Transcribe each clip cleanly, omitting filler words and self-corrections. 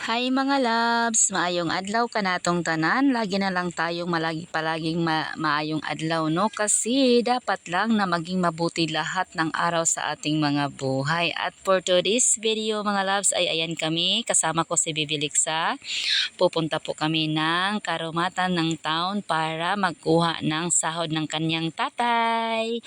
Hi mga loves, maayong adlaw kanatong tanan. Lagi na lang tayong palaging maayong adlaw no kasi dapat lang na maging mabuti lahat ng araw sa ating mga buhay. At for today's video mga loves ay ayan kami, kasama ko si Bibi Lixa. Pupunta po kami ng Karumatan ng town para magkuha ng sahod ng kanyang tatay.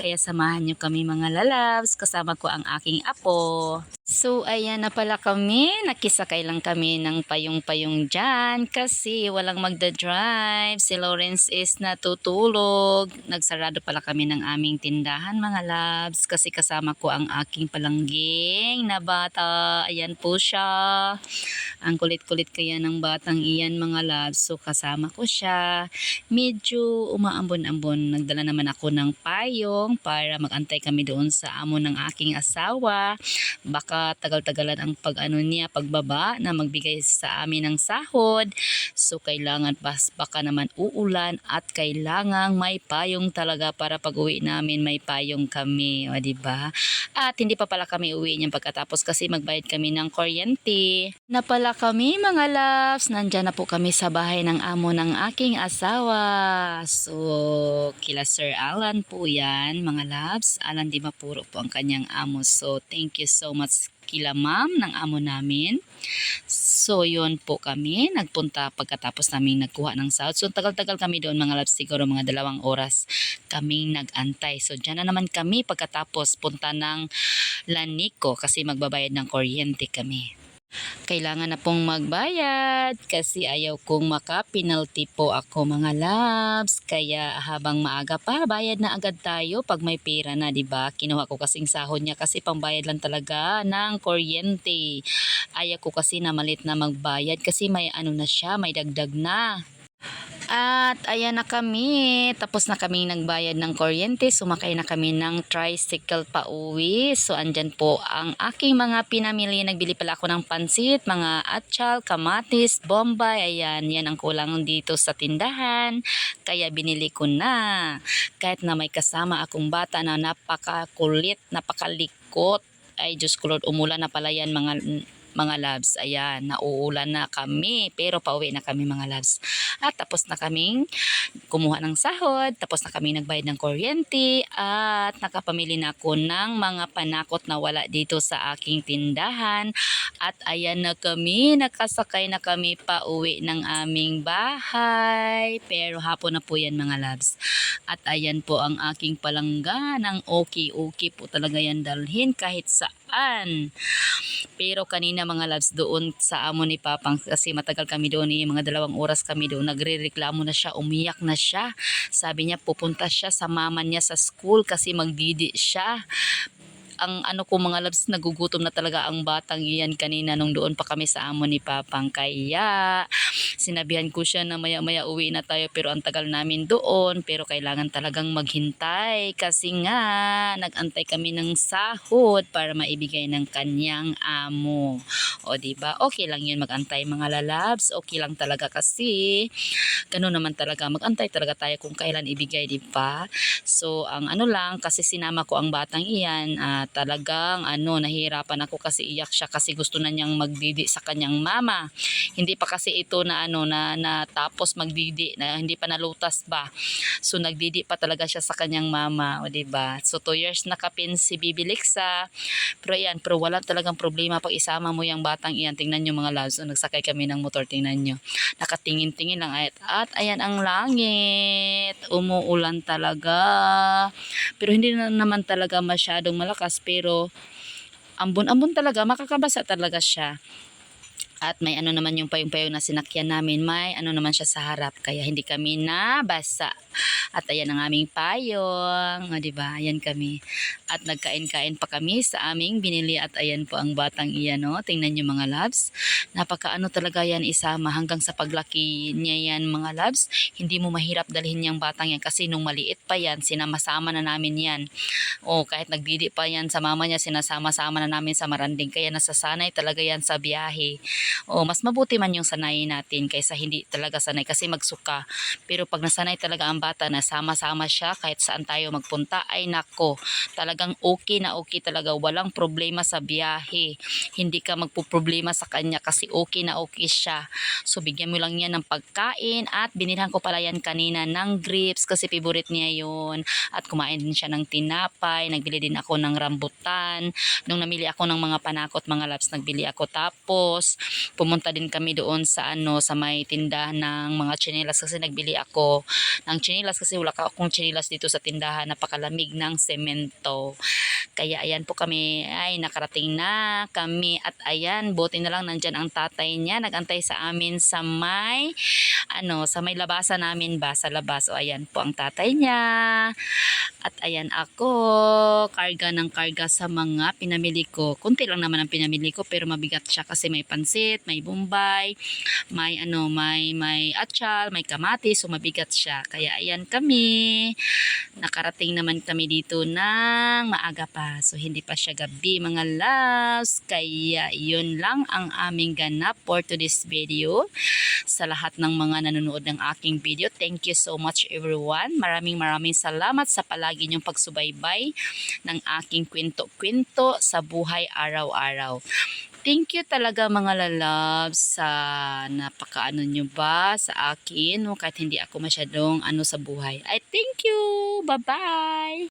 Kaya samahan nyo kami mga lalabs, kasama ko ang aking apo. So ayan na pala kami, nakisakay lang kami ng payong-payong dyan kasi walang magda-drive. Si Lawrence is natutulog. Nagsarado pala kami ng aming tindahan mga loves kasi kasama ko ang aking palangging na bata. Ayan po siya. Ang kulit-kulit kaya ng batang iyan mga loves. So kasama ko siya. Medyo umaambon-ambon. Nagdala naman ako ng payong para magantay kami doon sa amo ng aking asawa. Baka tagal-tagalan ang pagbaba na magbigay sa amin ng sahod. So kailangan baka naman uulan at kailangang may payong talaga para pag-uwi namin may payong kami, o di ba? At hindi pa pala kami uwi niyan pagkatapos kasi magbayad kami ng kuryente. Na pala kami mga loves, nandyan na po kami sa bahay ng amo ng aking asawa. So kila Sir Alan po yan mga loves. Alan Di Mapuro po ang kanyang amo. So thank you so much kila ma'am ng amo namin. So yun po kami nagpunta pagkatapos namin nagkuha ng sahod. So tagal-tagal kami doon mga loves, siguro mga 2 oras kaming nagantay. So dyan na naman kami pagkatapos punta ng Lanico kasi magbabayad ng kuryente kami. Kailangan na pong magbayad kasi ayaw kong maka-penalty po ako mga loves. Kaya habang maaga pa, bayad na agad tayo pag may pera na, 'di ba? Kinuha ko kasing sahod niya kasi pambayad lang talaga ng kuryente. Ayaw ko kasi na malit na magbayad kasi may ano na siya, may dagdag na. At ayan na kami, tapos na kaming nagbayad ng kuryente, sumakay na kami ng tricycle pa uwi. So andyan po ang aking mga pinamili, nagbili pala ako ng pansit, mga atchal, kamatis, bombay, ayan, yan ang kulang dito sa tindahan. Kaya binili ko na, kahit na may kasama akong bata na napakakulit, napakalikot. Ay Diyos ko Lord, umulan na pala yan mga loves. Ayan, nauulan na kami pero pauwi na kami mga loves. At tapos na kaming kumuha ng sahod, tapos na kami nagbayad ng kuryente at nakapamili na ako ng mga panakot na wala dito sa aking tindahan. At ayan na kami, nakasakay na kami pauwi ng aming bahay. Pero hapon na po yan mga loves. At ayan po ang aking palangga ng okay po talaga yan dalhin kahit saan. Pero kanina mga loves doon sa amo ni Papang kasi matagal kami doon mga 2 oras kami doon, nagrereklamo na siya, umiyak na siya. Sabi niya pupunta siya sa mama niya sa school kasi magdidi siya. Ang ano ko mga loves, nagugutom na talaga ang batang iyan kanina nung doon pa kami sa amo ni Papang. Kaya sinabihan ko siya na maya-maya uwi na tayo pero ang tagal namin doon, pero kailangan talagang maghintay kasi nga nagantay kami ng sahod para maibigay ng kanyang amo. O di ba? Okay lang 'yun magantay mga lalabs. Okay lang talaga kasi ganoon naman talaga, magantay talaga tayo kung kailan ibigay, di ba? So ang ano lang kasi sinama ko ang batang iyan, talagang nahihirapan ako kasi iyak siya kasi gusto na niyang magdidi sa kanyang mama. Hindi pa kasi ito na natapos magdidi, na hindi pa nalutas ba. So nagdidi pa talaga siya sa kanyang mama, o di ba? So 2 years na kapin si Bibi Lixa. Pero wala talagang problema pag isama mo yung batang iyan. Tingnan niyo mga loves, nagsakay kami ng motor, tingnan niyo. Nakatingin-tingin lang at ayan ang langit. Umuulan talaga. Pero hindi na naman talaga masyadong malakas, pero ambon-ambon talaga, makakabasa talaga siya. At may naman yung payong-payong na sinakyan namin, may naman siya sa harap kaya hindi kami nabasa. At ayan ang aming payong, di ba? Ayan kami. At nagkain-kain pa kami sa aming binili at ayan po ang batang iyan, no? Tingnan niyo mga loves. Napakaano talaga yan isama hanggang sa paglaki niya yan mga loves. Hindi mo mahirap dalhin yung batang yan kasi nung maliit pa yan, sinama-sama na namin yan. O kahit nagdidi pa yan sa mama niya, sinasama-sama na namin sa Maranding kaya nasasanay talaga yan sa biyahe. O mas mabuti man yung sanayin natin kaysa hindi talaga sanay kasi magsuka. Pero pag nasanay talaga ang bata na sama-sama siya kahit saan tayo magpunta, ay nako, talagang okay na okay talaga. Walang problema sa biyahe. Hindi ka magpo-problema sa kanya kasi okay na okay siya. So bigyan mo lang yan ng pagkain at binilhan ko pala yan kanina ng grapes kasi favorite niya yun. At kumain din siya ng tinapay. Nagbili din ako ng rambutan. Nung namili ako ng mga panakot mga loves, nagbili ako. Tapos pumunta din kami doon sa sa may tindahan ng mga tsinelas kasi nagbili ako ng tsinelas kasi wala ka akong tsinelas dito sa tindahan, napakalamig ng semento. Kaya ayan po kami, ay nakarating na kami at ayan, buti na lang nandyan ang tatay niya, nagantay sa amin sa may sa may labasan namin ba sa labas. O ayan po ang tatay niya. At ayan ako, karga ng karga sa mga pinamili ko. Kunti lang naman ang pinamili ko pero mabigat siya kasi may pansit, may bombay, may may atchal, may kamatis, so mabigat siya. Kaya ayan kami. Nakarating naman kami dito ng maaga pa. So hindi pa siya gabi mga loves. Kaya yun lang ang aming ganap for today's video. Sa lahat ng mga nanonood ng aking video, thank you so much everyone. Maraming salamat sa palagi niyong pagsubaybay ng aking kwento-kwento sa buhay araw-araw. Thank you talaga mga lalabs sa napakaano nyo ba sa akin, no? Kahit hindi ako masyadong sa buhay. I thank you. Bye-bye.